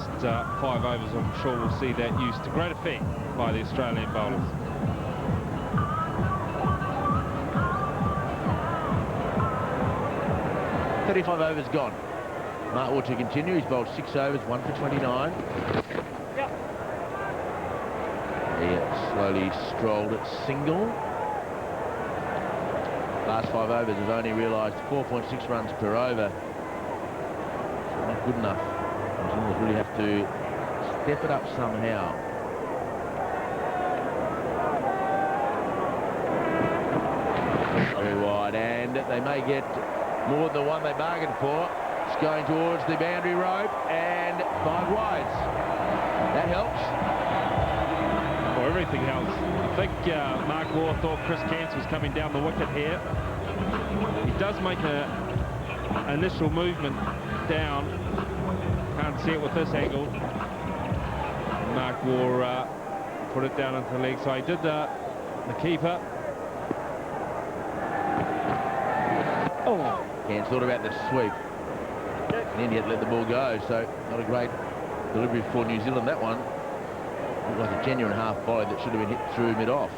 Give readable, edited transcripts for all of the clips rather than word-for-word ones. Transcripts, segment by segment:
next 5 overs, I'm sure we'll see that used to great effect by the Australian bowlers. .35 overs gone. Mark Waugh to continue. He's bowled 6 overs, 1 for 29. Yep. He slowly strolled at single. Last 5 overs have only realised 4.6 runs per over. So not good enough. New Zealand really have to step it up somehow. Very wide, and they may get more than the one they bargained for. It's going towards the boundary rope, and 5 wides. That helps. Well, everything helps. I think Mark Waugh thought Chris Cairns was coming down the wicket here. He does make an initial movement down. Can't see it with this angle. Mark Waugh put it down into the leg side. He did the keeper. Oh, Cairns thought about the sweep. And then he had let the ball go, so not a great delivery for New Zealand, that one. Looked like a genuine half volley that should have been hit through mid-off.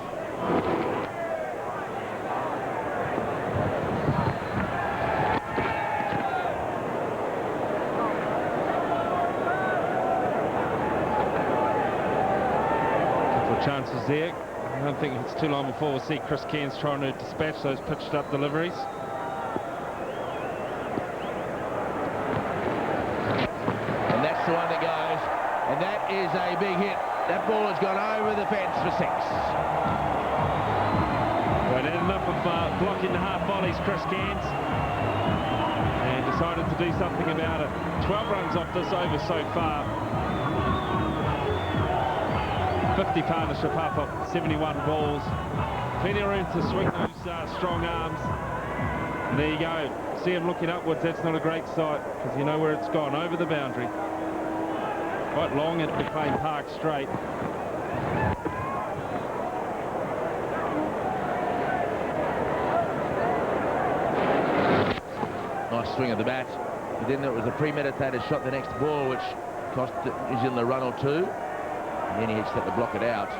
Couple of chances there. I don't think it's too long before we'll see Chris Cairns trying to dispatch those pitched up deliveries. The one that goes, and that is a big hit. That ball has gone over the fence for 6. Well, had enough of blocking the half volleys, Chris Cairns, and decided to do something about it. 12 runs off this over so far. 50 partnership up of 71 balls. Plenty of room to swing those strong arms. And there you go. See him looking upwards. That's not a great sight, because you know where it's gone, over the boundary. Quite long at McLean Park straight. Nice swing of the bat. But then it was a premeditated shot the next ball, which cost New Zealand a run or 2. And then he had to block it out.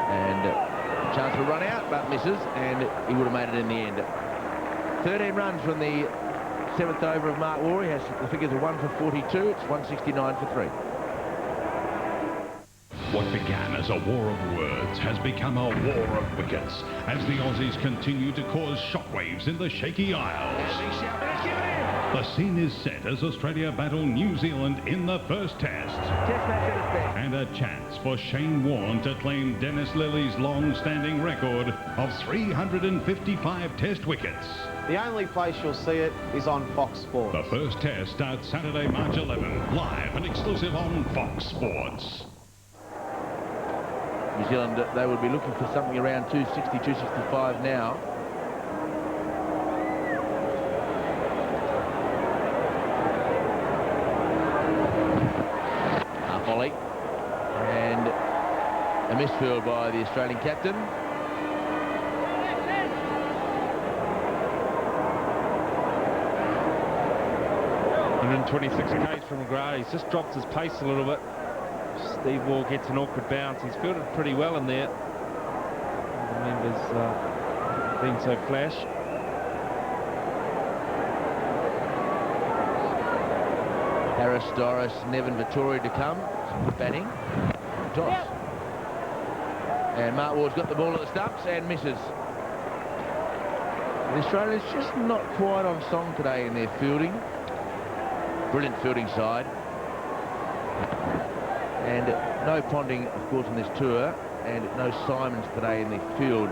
And chance for a run out, but misses, and he would have made it in the end. 13 runs from the 7th over of Mark Waugh. He has the figures of 1 for 42. It's 169 for 3. What began as a war of words has become a war of wickets as the Aussies continue to cause shockwaves in the shaky Isles. The scene is set as Australia battle New Zealand in the first test. And a chance for Shane Warne to claim Dennis Lilly's long-standing record of 355 test wickets. The only place you'll see it is on Fox Sports. The first test starts Saturday, March 11, live and exclusive on Fox Sports. New Zealand, they would be looking for something around 260, 265 now. Half volley. And a misfield by the Australian captain. 126 k's from Gray. He's just dropped his pace a little bit. Steve Waugh gets an awkward bounce. He's fielded pretty well in there. The members been so flash. Harris, Doris, Nevin, Vittori to come. Good batting. Toss. Yep. And Mark Waugh's got the ball at the stumps and misses. The Australians just not quite on song today in their fielding. Brilliant fielding side. And no Ponding, of course, in this tour, and no Simons today in the field.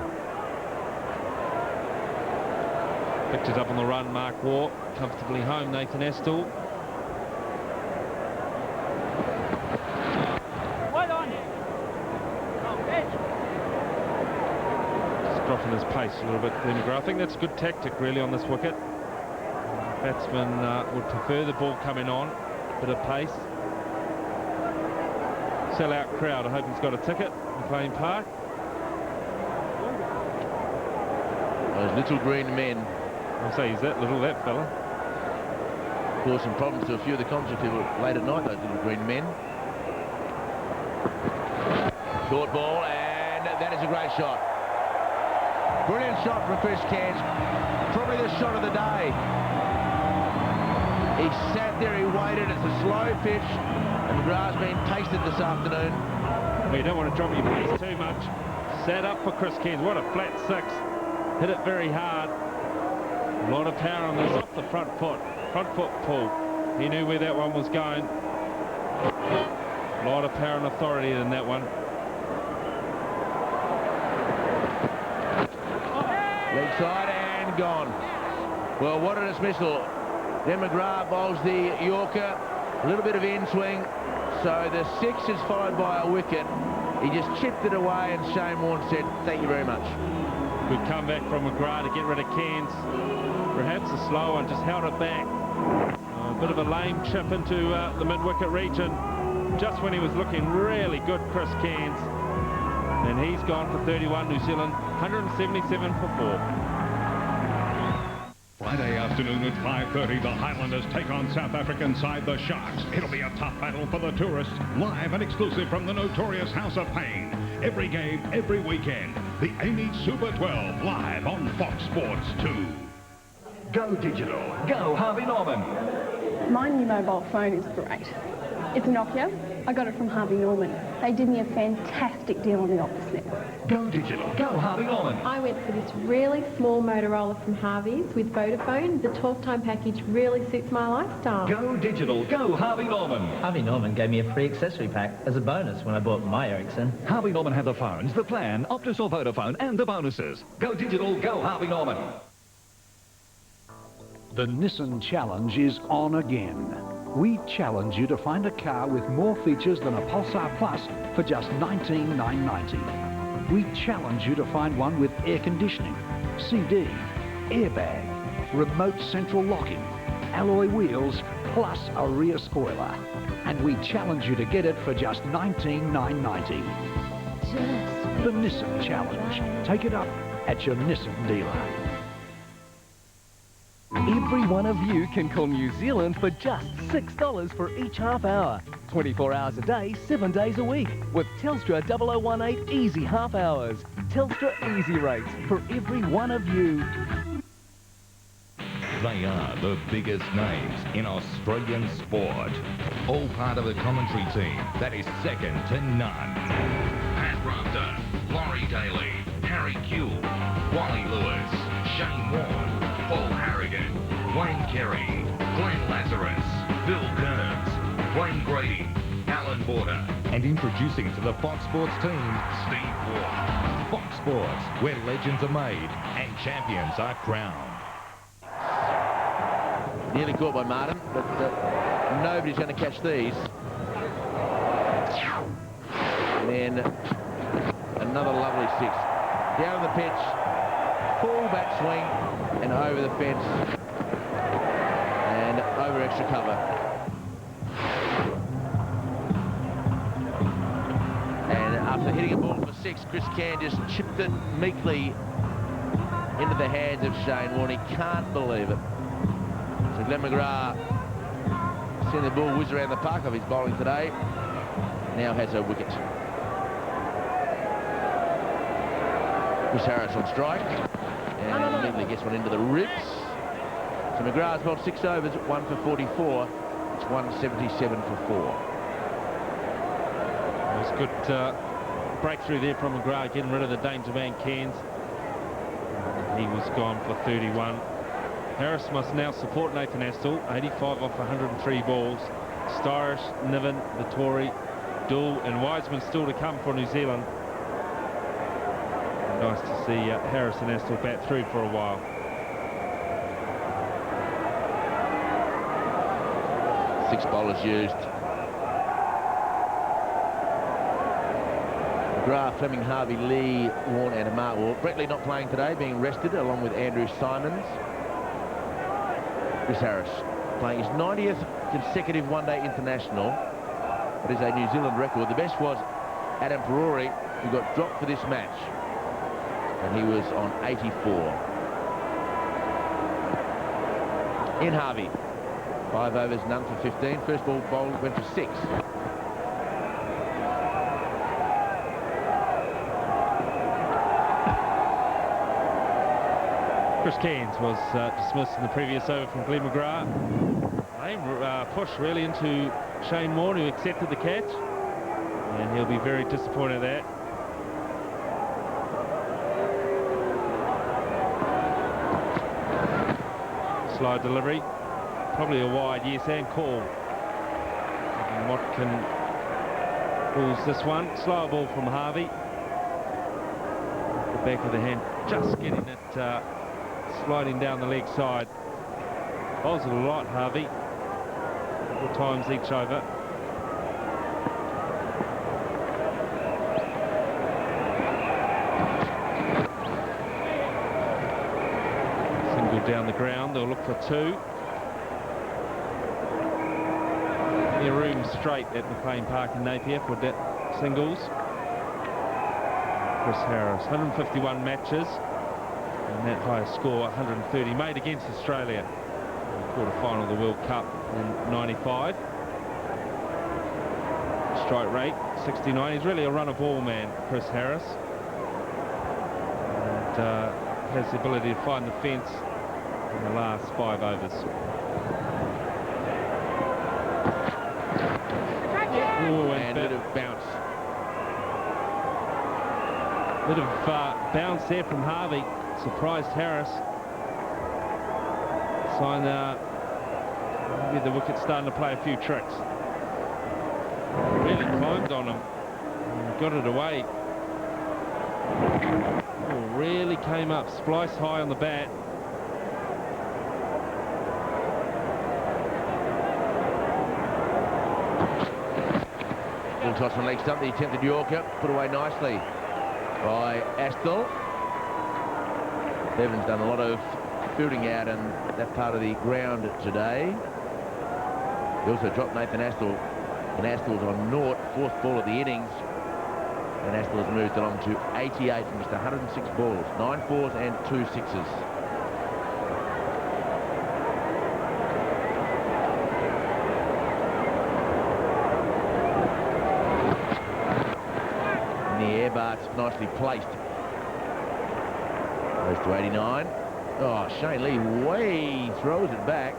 Picked it up on the run, Mark Waugh. Comfortably home, Nathan Estill. Just dropping his pace a little bit, Glenn McGrath. I think that's good tactic, really, on this wicket. Batsman would prefer the ball coming on, a bit of pace. Sell-out crowd. I hope he's got a ticket. McLean Park. Those little green men. I'll say he's that little, that fella. Caused some problems to a few of the commentary people late at night, those little green men. Short ball, and that is a great shot. Brilliant shot from Chris Cairns. Probably the shot of the day. He sat there, he waited. It's a slow pitch, and McGrath's been tasted this afternoon. Well, you don't want to drop your pace too much. Set up for Chris Cairns. What a flat six. Hit it very hard. A lot of power on this off the front foot. Front foot pull. He knew where that one was going. A lot of power and authority in that one. Leg side and gone. Well, what a dismissal. Then McGrath bowls the Yorker. A little bit of in-swing. So the 6 is followed by a wicket. He just chipped it away, and Shane Warne said, thank you very much. Good comeback from McGrath to get rid of Cairns. Perhaps a slow one, just held it back. A bit of a lame chip into the mid-wicket region. Just when he was looking really good, Chris Cairns. And he's gone for 31, New Zealand, 177 for 4. Friday afternoon at 5:30, the Highlanders take on South African side, the Sharks. It'll be a tough battle for the tourists. Live and exclusive from the notorious House of Pain. Every game, every weekend. The Amy Super 12, live on Fox Sports 2. Go digital. Go Harvey Norman. My new mobile phone is great. It's a Nokia. I got it from Harvey Norman. They did me a fantastic deal on the Optus network. Go digital. Go Harvey Norman. I went for this really small Motorola from Harvey's with Vodafone. The talk-time package really suits my lifestyle. Go digital. Go Harvey Norman. Harvey Norman gave me a free accessory pack as a bonus when I bought my Ericsson. Harvey Norman have the phones, the plan, Optus or Vodafone, and the bonuses. Go digital. Go Harvey Norman. The Nissan Challenge is on again. We challenge you to find a car with more features than a Pulsar Plus for just $19,990. We challenge you to find one with air conditioning, CD, airbag, remote central locking, alloy wheels, plus a rear spoiler. And we challenge you to get it for just $19,990. The Nissan Challenge. Take it up at your Nissan dealer. Every one of you can call New Zealand for just $6 for each half hour. 24 hours a day, 7 days a week. With Telstra 0018 Easy Half Hours. Telstra Easy Rates for every one of you. They are the biggest names in Australian sport. All part of the commentary team that is second to none. Pat Rafter, Laurie Daly, Harry Kuehl, Wally Lewis, Shane Warne, Paul Harrigan, Wayne Carey, Glenn Lazarus, Bill Kearns, Wayne Grady, Alan Border, and introducing to the Fox Sports team, Steve Waugh. Fox Sports, where legends are made and champions are crowned. Nearly caught by Martin, but nobody's going to catch these. And then another lovely 6. Down the pitch, full back swing, and over the fence, and over extra cover. And after hitting a ball for 6, Chris Cairns just chipped it meekly into the hands of Shane Warne. He can't believe it. So Glenn McGrath, seeing the ball whiz around the park of his bowling today, now has a wicket. Chris Harris on strike, and immediately gets one into the ribs. So McGrath's bowled 6 overs, 1 for 44. It's 177 for 4. It was good breakthrough there from McGrath, getting rid of the danger man Cairns. He was gone for 31. Harris must now support Nathan Astle, 85 off 103 balls. Styrish, Niven, Vittori, Dool and Wiseman still to come for New Zealand. Nice to see Harris and Astle bat through for a while. Six bowlers used. McGrath, Fleming, Harvey, Lee, Warne and Mark Warne. Brettley not playing today, being rested along with Andrew Simons. Chris Harris playing his 90th consecutive one-day international. That is a New Zealand record. The best was Adam Perori, who got dropped for this match. And he was on 84. In Harvey. 5 overs, none for 15. First ball bowled went for 6. Chris Cairns was dismissed in the previous over from Glenn McGrath. Push really into Shane Warne, who accepted the catch, and he'll be very disappointed at that. Slow delivery, probably a wide, yes, and call. And Watkin pulls this one. Slow ball from Harvey. The back of the hand, just getting it sliding down the leg side. Bowls it a lot, Harvey. Couple times each over. Single down the ground, they'll look for 2. Their room straight at McLean Park in Napier for singles. Chris Harris, 151 matches. And that highest score, 130, made against Australia in the quarter-final of the World Cup in 95. Strike rate, 69. He's really a run-of-ball man, Chris Harris. And has the ability to find the fence in the last 5 overs. Ooh, and a bit of bounce. Bit of bounce there from Harvey. Surprised Harris. Sign maybe the wicket's starting to play a few tricks. Really climbed on him. And got it away. Oh, really came up, spliced high on the bat. Little toss on leg stump, the attempted Yorker, put away nicely by Astle. Bevan's done a lot of fielding out in that part of the ground today. He also dropped Nathan Astle, and Astle's on naught, 4th ball of the innings. And Astle has moved along to 88 from just 106 balls, 9 fours and 2 sixes. In the air, but nicely placed. Goes to 89. Oh, Shane Lee way throws it back.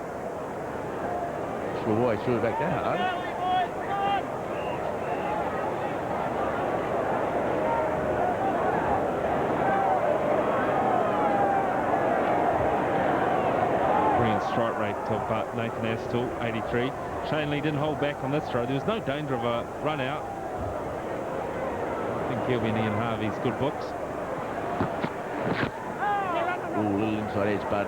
Sure why he threw it back that hard. Brilliant strike rate of Nathan Astle, 83. Shane Lee didn't hold back on this throw. There was no danger of a run out. I think he'll be in Ian Harvey's good books. Ooh, little inside edge, but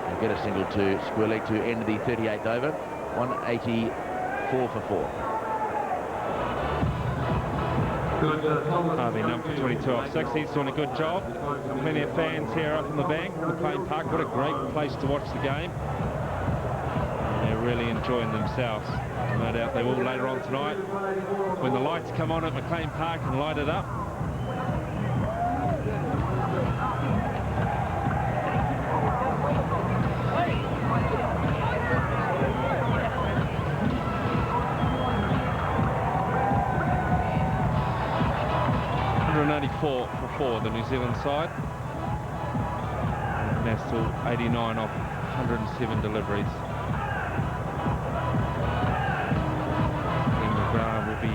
he'll get a single to square leg to end the 38th over. 184 for 4. Harvey number 22 off 6. He's doing a good job. Plenty of fans here up in the bank. McLean Park, what a great place to watch the game. And they're really enjoying themselves. No doubt they will later on tonight when the lights come on at McLean Park and light it up. For 4, the New Zealand side. And Astle 89 off 107 deliveries. Glenn McGrath will be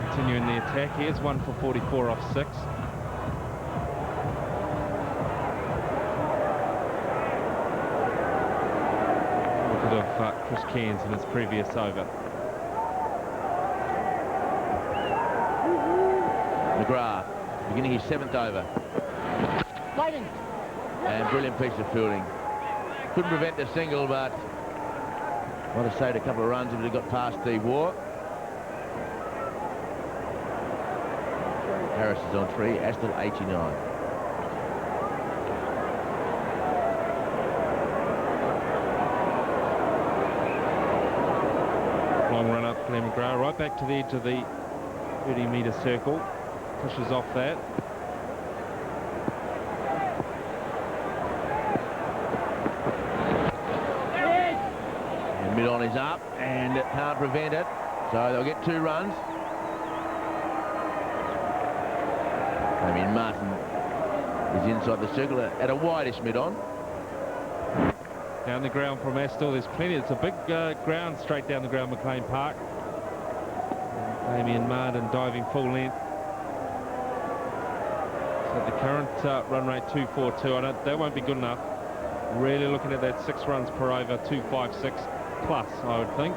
continuing the attack. Here's 1 for 44 off 6. Look at Chris Cairns in his previous over. McGrath beginning his 7th over. And brilliant piece of fielding. Couldn't prevent the single, but might have saved a couple of runs if it had got past Steve Waugh. Harris is on 3, Astle 89. Long run up, Glenn McGrath, right back to the edge of the 30-metre circle. Pushes off that. And mid on up and can't prevent it. So they'll get 2 runs. I mean, Martin is inside the circle at a wideish mid-on. Down the ground from Astle, there's plenty. It's a big ground straight down the ground, McLean Park. Damien Martin diving full length. So the current run rate 242. That won't be good enough. Really looking at that 6 runs per over, 256 plus, I would think.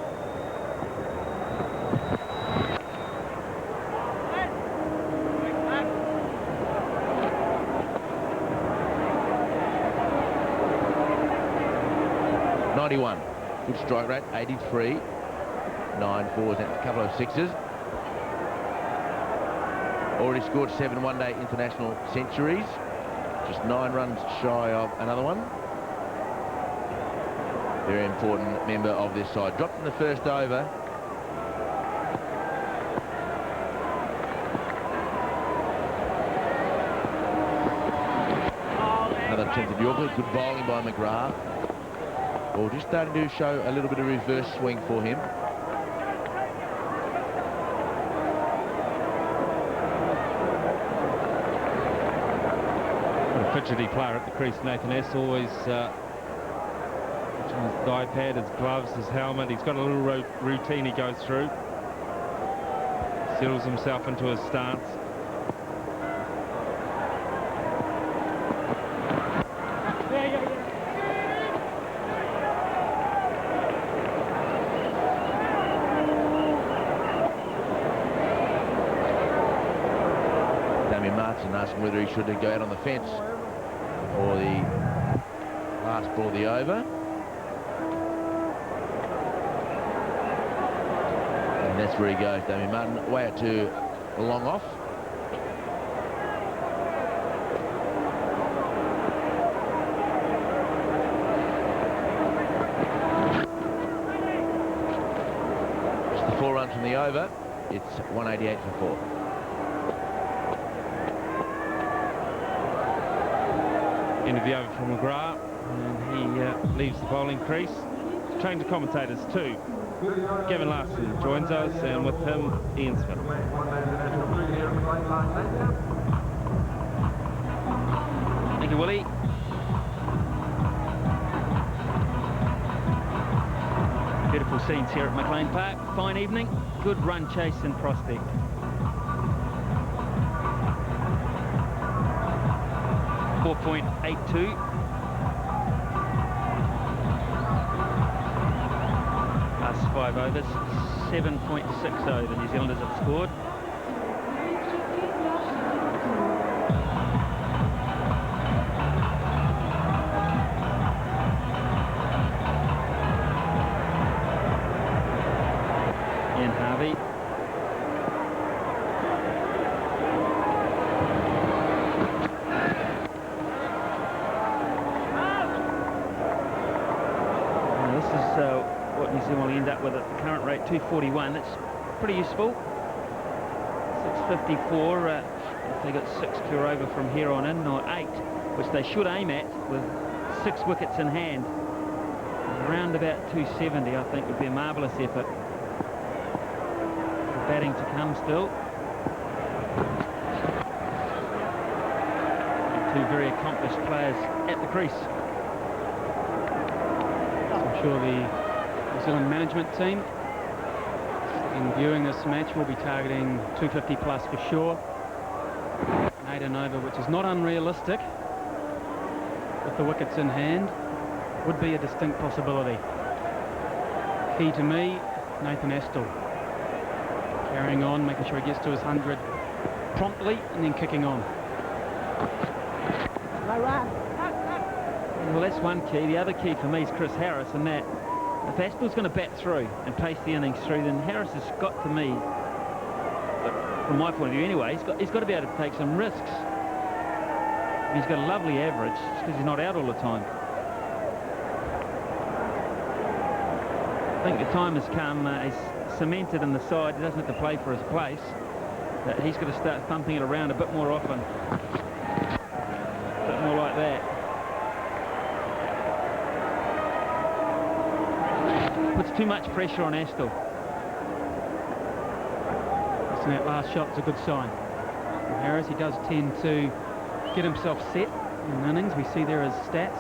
Good strike rate, 83. 9 fours and a couple of sixes. Already scored 7 one-day international centuries. Just 9 runs shy of another one. Very important member of this side. Dropped in the first over. Another attempt at Yorker. Good bowling by McGrath. Well, just starting to show a little bit of reverse swing for him. What a fidgety player at the crease, Nathan S. Always his thigh pad, his gloves, his helmet. He's got a little routine he goes through. Settles himself into his stance. Asking whether he should go out on the fence for the last ball of the over. And that's where he goes, Damien Martin, way out to the long off. Just the 4 runs from the over. It's 188 for 4. End of the over from McGrath, and he leaves the bowling crease. Change of commentators too. Gavin Larson joins us, and with him, Ian Smith. Thank you, Willie. Beautiful scenes here at McLean Park. Fine evening, good run chase and prospect. .82. Last 5 overs, 7.60 the New Zealanders have scored. Ian Harvey. What New Zealand will end up with at the current rate, 241. That's pretty useful. 654 if they got 6 cure over from here on in, or 8, which they should aim at with 6 wickets in hand. Around about 270, I think, would be a marvellous effort. Batting to come still. 2 very accomplished players at the crease. I'm sure the New Zealand management team, in viewing this match, will be targeting 250 plus for sure. 8 and over, which is not unrealistic. With the wickets in hand, would be a distinct possibility. Key to me, Nathan Astle. Carrying on, making sure he gets to his 100 promptly, and then kicking on. Well, that's one key. The other key for me is Chris Harris, and that if Astle's going to bat through and pace the innings through, then Harris has got to me, from my point of view anyway, he's got to be able to take some risks. He's got a lovely average just because he's not out all the time. I think the time has come. He's cemented in the side. He doesn't have to play for his place. But he's got to start thumping it around a bit more often. A bit more like that. Puts It's too much pressure on Astle. And that last shot's a good sign. And Harris, he does tend to get himself set in innings. We see there his stats.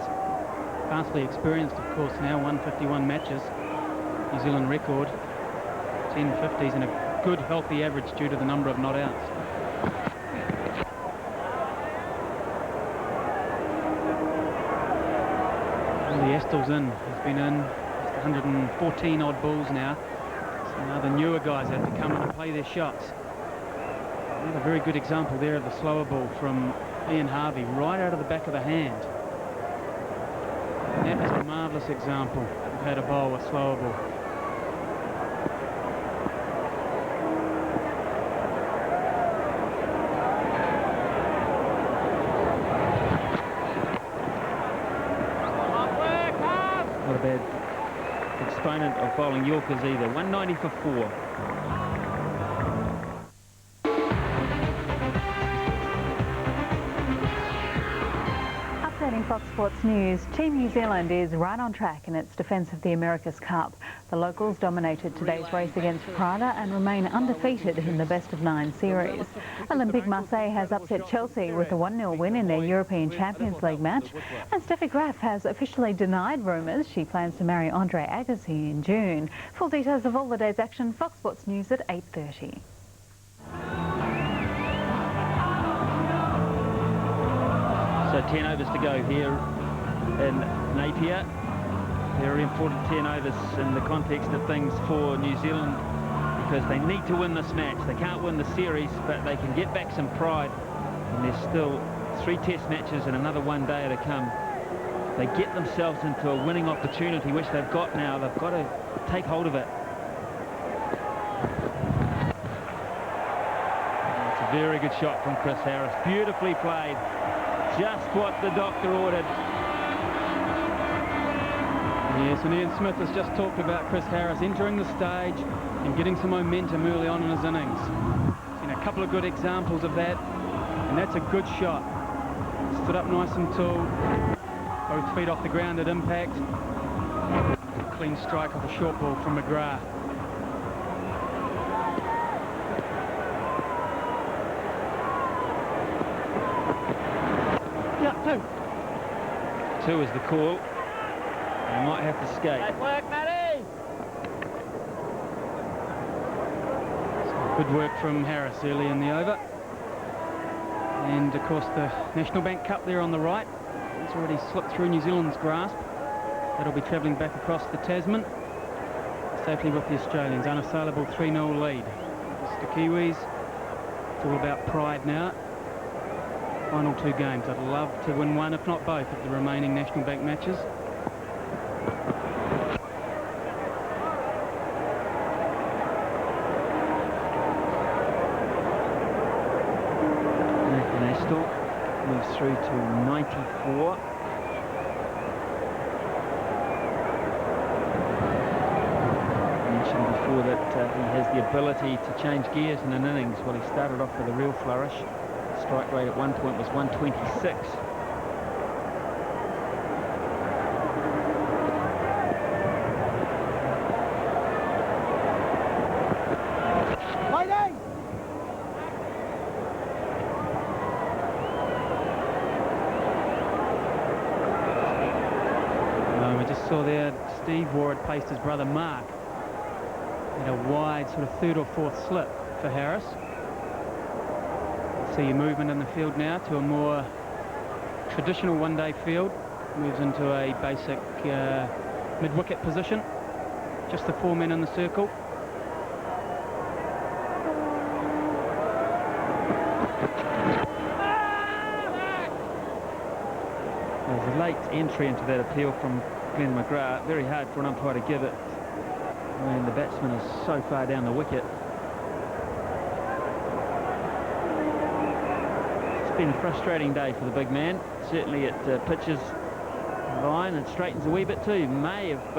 Vastly experienced, of course, now 151 matches. New Zealand record, 10 50s, and a good healthy average due to the number of not outs. Well, the Astle's in. He's been in 114 odd balls now. So now the newer guys have to come in and play their shots. Another very good example there of the slower ball from Ian Harvey, right out of the back of the hand. And that is a marvellous example of how to bowl a slower ball. Not a bad exponent of bowling Yorkers either. 190 for 4. Fox Sports News. Team New Zealand is right on track in its defence of the America's Cup. The locals dominated today's race against Prada and remain undefeated in the best-of-9 series. Olympique Marseille has upset Chelsea with a 1-0 win in their European Champions League match. And Steffi Graf has officially denied rumours she plans to marry Andre Agassi in June. Full details of all the day's action, Fox Sports News at 8:30. So 10 overs to go here in Napier. Very important 10 overs in the context of things for New Zealand because they need to win this match. They can't win the series, but they can get back some pride. And there's still 3 test matches and another one day to come. They get themselves into a winning opportunity, which they've got now. They've got to take hold of it. It's a very good shot from Chris Harris. Beautifully played. Just what the doctor ordered. Yes, and Ian Smith has just talked about Chris Harris entering the stage and getting some momentum early on in his innings. Seen a couple of good examples of that, and that's a good shot. Stood up nice and tall, both feet off the ground at impact. Clean strike off a short ball from McGrath. Two is the call. They might have to skate. Nice work, Matty! Good work from Harris early in the over. And of course the National Bank Cup there on the right. It's already slipped through New Zealand's grasp. That'll be travelling back across the Tasman. Safely with the Australians. Unassailable 3-0 lead. It's the Kiwis. It's all about pride now. Final 2 games. I'd love to win one, if not both, of the remaining National Bank matches. Astle moves through to 94. I mentioned before that he has the ability to change gears in an innings. Well, he started off with a real flourish. Strike rate at one point was 126. We just saw there Steve Waugh had placed his brother Mark in a wide sort of 3rd or 4th slip for Harris. See your movement in the field now to a more traditional one-day field. Moves into a basic mid-wicket position. Just the 4 men in the circle. There's a late entry into that appeal from Glenn McGrath. Very hard for an umpire to give it when the batsman is so far down the wicket. Been a frustrating day for the big man. Certainly it pitches the line and straightens a wee bit too. May have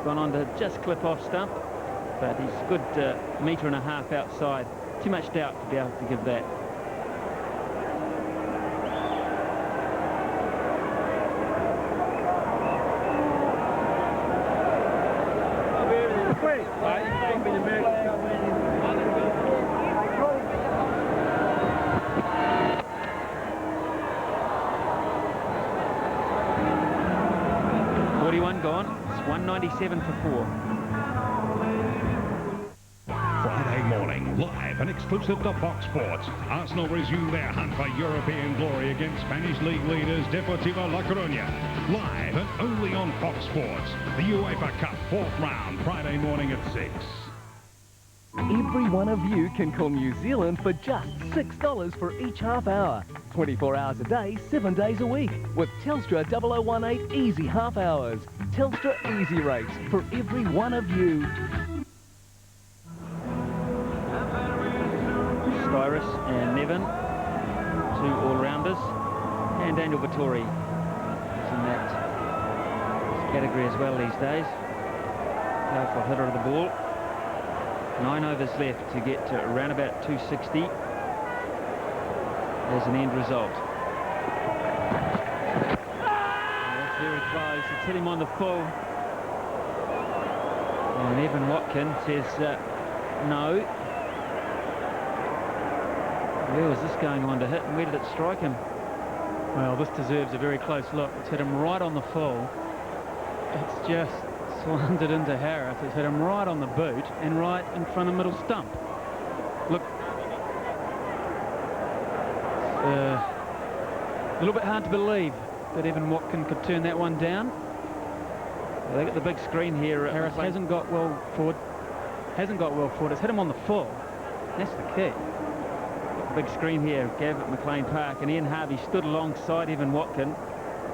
gone on to just clip off stump, but he's a good 1.5 metres outside. Too much doubt to be able to give that. Over 41 gone. It's 197 for 4. Friday morning, live and exclusive to Fox Sports. Arsenal resume their hunt for European glory against Spanish league leaders Deportivo La Coruña. Live and only on Fox Sports. The UEFA Cup 4th round, Friday morning at 6. Every one of you can call New Zealand for just $6 for each half hour. 24 hours a day, 7 days a week. With Telstra 0018 Easy Half Hours. Telstra Easy Rates for every one of you. Styrus and Nevin, 2 all-rounders, and Daniel Vittori is in that category as well these days. Powerful hitter of the ball. 9 overs left to get to around about 260 as an end result. That's very close. It's hit him on the full. And Evan Watkin says no. Where was this going on to hit, and where did it strike him? Well, this deserves a very close look. It's hit him right on the full. It's just slanted into Harris. It's hit him right on the boot and right in front of middle stump. Look, a little bit hard to believe that Evan Watkin could turn that one down. Well, they got the big screen here. Harris hasn't got well forward. It's hit him on the full. That's the key. Big screen here, Gav at McLean Park, and Ian Harvey stood alongside Evan Watkin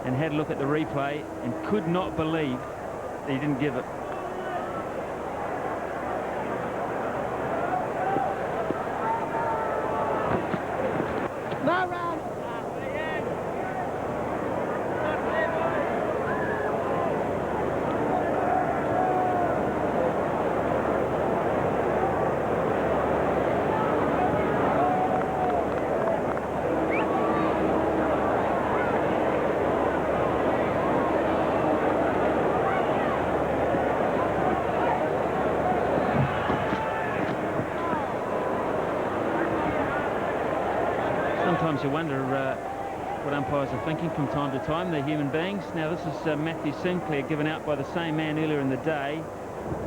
and had a look at the replay and could not believe that he didn't give it. No run. Sometimes you wonder what umpires are thinking from time to time. They're human beings. Now this is Matthew Sinclair given out by the same man earlier in the day.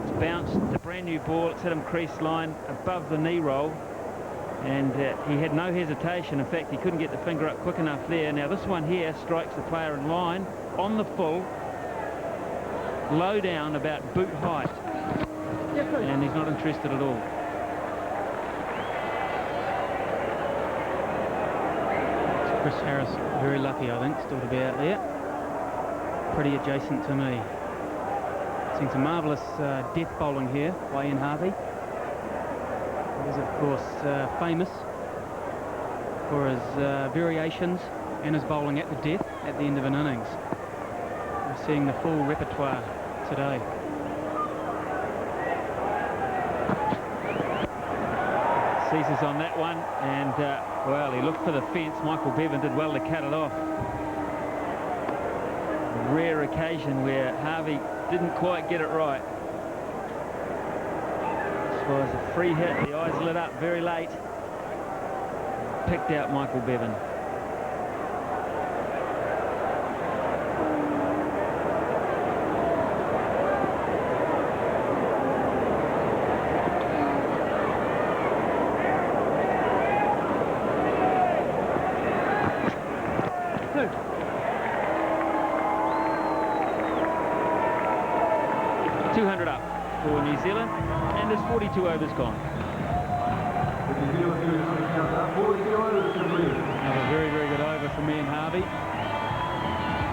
It's bounced, it's a brand new ball, it's hit him crease line above the knee roll, and he had no hesitation. In fact, he couldn't get the finger up quick enough there. Now this one here strikes the player in line on the full, low down about boot height, and he's not interested at all. Chris Harris, very lucky, I think, still to be out there. Pretty adjacent to me. Seen some marvellous death bowling here by Ian Harvey. He is, of course, famous for his variations and his bowling at the death at the end of an innings. We're seeing the full repertoire today. Seizes on that one, and well, he looked for the fence. Michael Bevan did well to cut it off. A rare occasion where Harvey didn't quite get it right. This was a free hit. The eyes lit up very late. Picked out Michael Bevan. For New Zealand, and there's 42 overs gone. Another very, very good over from Ian Harvey.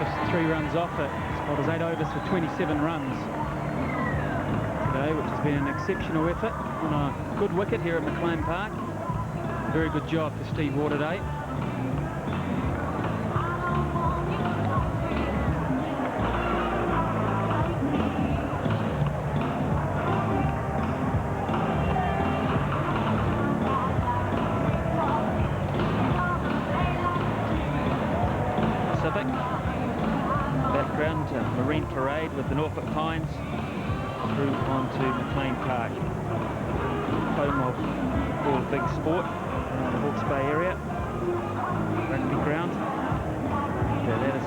Just 3 runs off it. Scored his 8 overs for 27 runs today, which has been an exceptional effort on a good wicket here at McLean Park. Very good job for Steve Waterday. Marine Parade with the Norfolk Pines through onto McLean Park, home of all big sport around the Hawke's Bay area, rugby ground. That is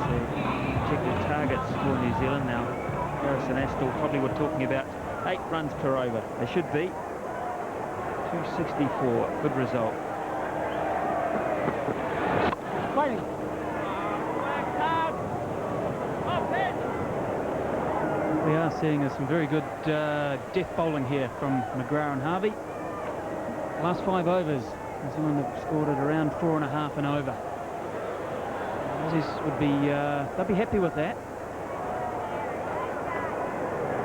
the projected targets for New Zealand now. Harris and Astle probably were talking about 8 runs per over. They should be. 264, good result. Fighting. We are seeing some very good death bowling here from McGrath and Harvey. Last 5 overs, New Zealand have scored at around 4.5 and over. Aussies would be, they'll be happy with that.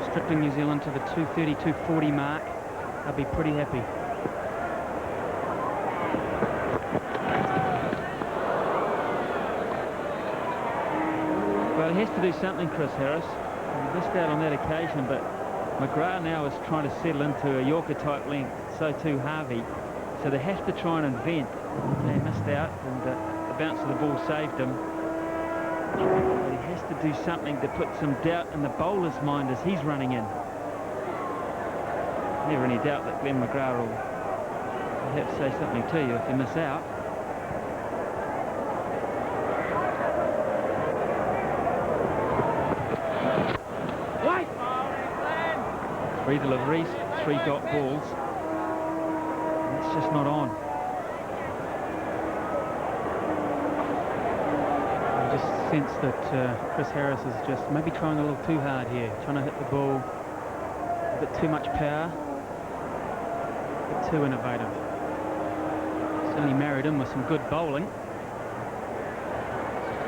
Restricting New Zealand to the 230, 240 mark. They'll be pretty happy. Well, he has to do something, Chris Harris. He missed out on that occasion, but McGrath now is trying to settle into a Yorker-type length, so too Harvey. So they have to try and invent. They missed out, and the bounce of the ball saved him. But he has to do something to put some doubt in the bowler's mind as he's running in. Never any doubt that Glenn McGrath will have to say something to you if you miss out. Three deliveries, 3 dot balls. It's just not on. I just sense that Chris Harris is just maybe trying a little too hard here, trying to hit the ball a bit too much power, a bit too innovative. Certainly married in with some good bowling. It's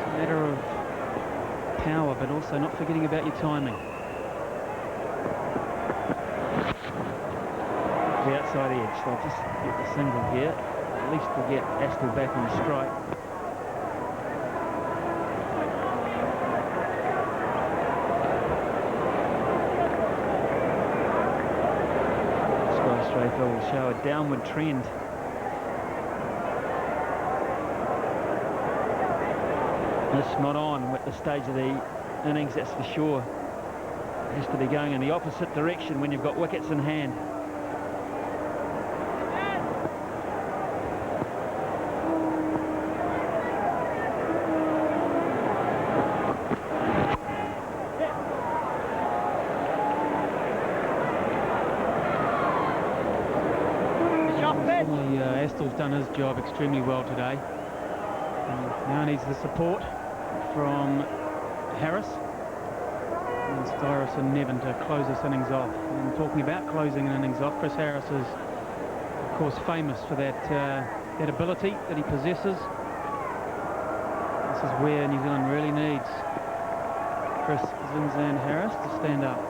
a matter of power, but also not forgetting about your timing. The outside edge, so I'll just get the single here. At least we'll get Astle back on strike. Skyscraper will show a downward trend. This not on at the stage of the innings, that's for sure. It has to be going in the opposite direction when you've got wickets in hand. Astle's done his job extremely well today. And now needs the support from Harris and Styris and Nevin to close this innings off. And talking about closing an innings off, Chris Harris is, of course, famous for that that ability that he possesses. This is where New Zealand really needs Chris Zinzan Harris to stand up.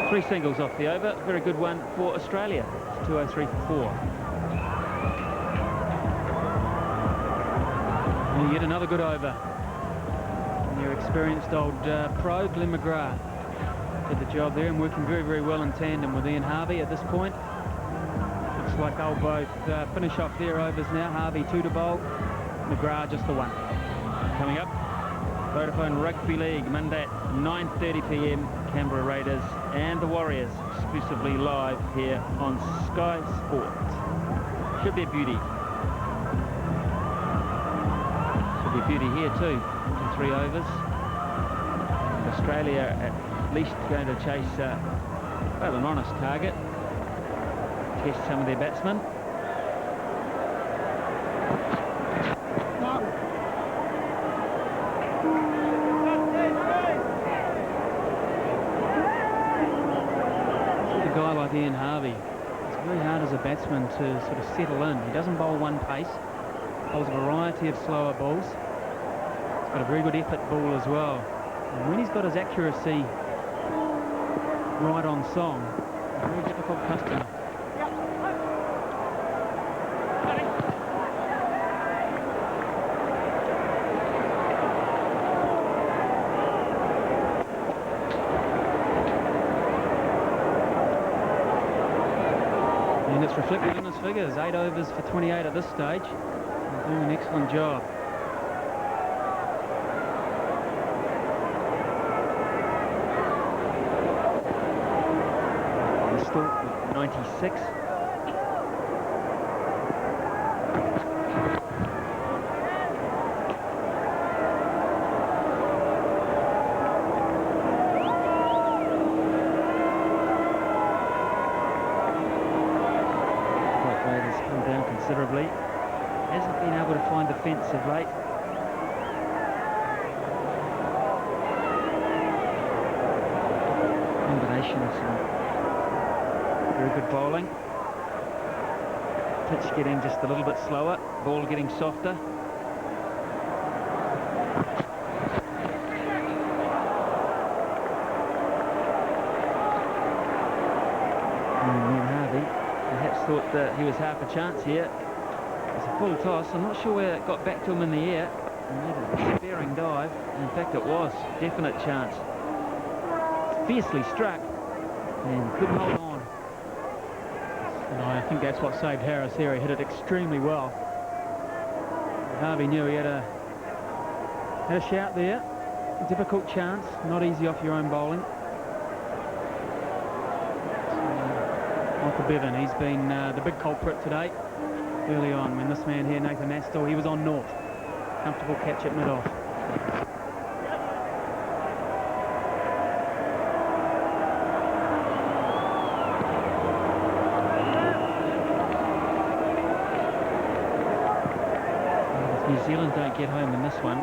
Three singles off the over. Very good one for Australia. It's 203 for 4. And yet another good over. And your experienced old pro, Glenn McGrath, did the job there and working very, very well in tandem with Ian Harvey at this point. Looks like they'll both finish off their overs now. Harvey 2 to bowl, McGrath just the 1. Coming up, Vodafone Rugby League, Monday at 9:30 p.m. Canberra Raiders and the Warriors, exclusively live here on Sky Sport. Should be a beauty. Should be a beauty here too. 3 overs. And Australia at least going to chase well, an honest target. Test some of their batsmen. Ian Harvey, it's very hard as a batsman to sort of settle in. He doesn't bowl one pace, bowls a variety of slower balls. He's got a very good effort ball as well. And when he's got his accuracy right on song, a very difficult customer. And it's reflected in his figures. 8 overs for 28 at this stage. He's doing an excellent job. He's still 96. been able to find the fence of late. Combination of some very good bowling. Pitch getting just a little bit slower, ball getting softer. Thought that he was half a chance here. It's a full toss. I'm not sure where it got back to him in the air. He made a sparing dive. In fact, it was definite chance. Fiercely struck and couldn't hold on. And I think that's what saved Harris here. He hit it extremely well. Harvey knew he had a shout there. A difficult chance, not easy off your own bowling. Michael Bevan, he's been the big culprit today. Early on, when this man here, Nathan Astle, he was on naught. Comfortable catch at mid-off. If New Zealand don't get home in this one,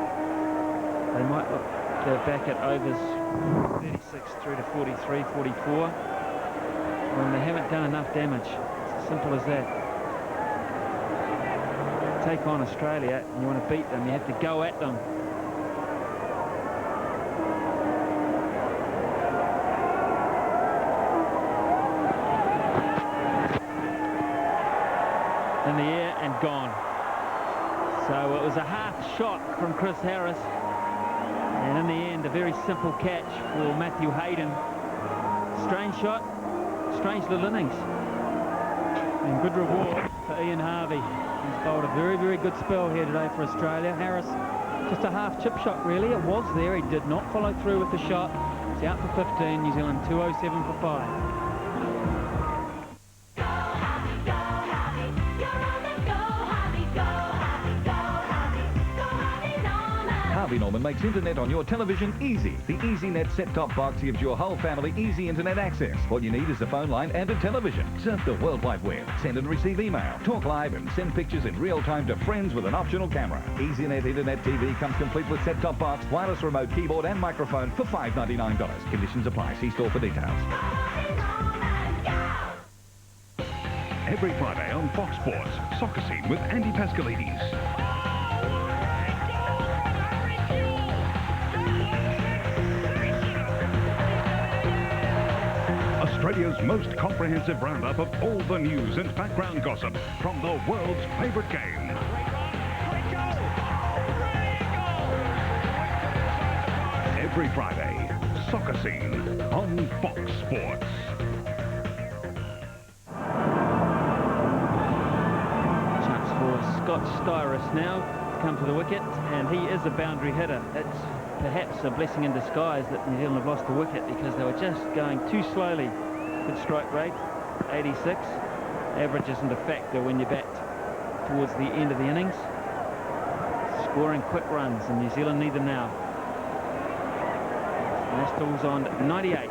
they might look back at overs 36 through to 43, 44. When they haven't done enough damage. It's as simple as that. Take on Australia and you want to beat them, you have to go at them. In the air and gone. So it was a half shot from Chris Harris, and in the end a very simple catch for Matthew Hayden. Strange shot. Strange little innings. And good reward for Ian Harvey. He's bowled a very, very good spell here today for Australia. Harris, just a half chip shot really. It was there. He did not follow through with the shot. He's out for 15. New Zealand 207 for 5. Harvey Norman makes internet on your television easy. The EasyNet set-top box gives your whole family easy internet access. All you need is a phone line and a television. Surf the World Wide Web, send and receive email, talk live and send pictures in real time to friends with an optional camera. EasyNet Internet TV comes complete with set-top box, wireless remote, keyboard and microphone for $5.99. Conditions apply. See store for details. Every Friday on Fox Sports, Soccer Scene with Andy Pascalides. Australia's most comprehensive roundup of all the news and background gossip from the world's favourite game. Every Friday, Soccer Scene on Fox Sports. Chance for Scott Styris now to come to the wicket, and he is a boundary hitter. It's perhaps a blessing in disguise that New Zealand have lost the wicket because they were just going too slowly. Good strike rate, 86. Average isn't a factor when you bat towards the end of the innings. Scoring quick runs, and New Zealand need them now. Nastle's on 98.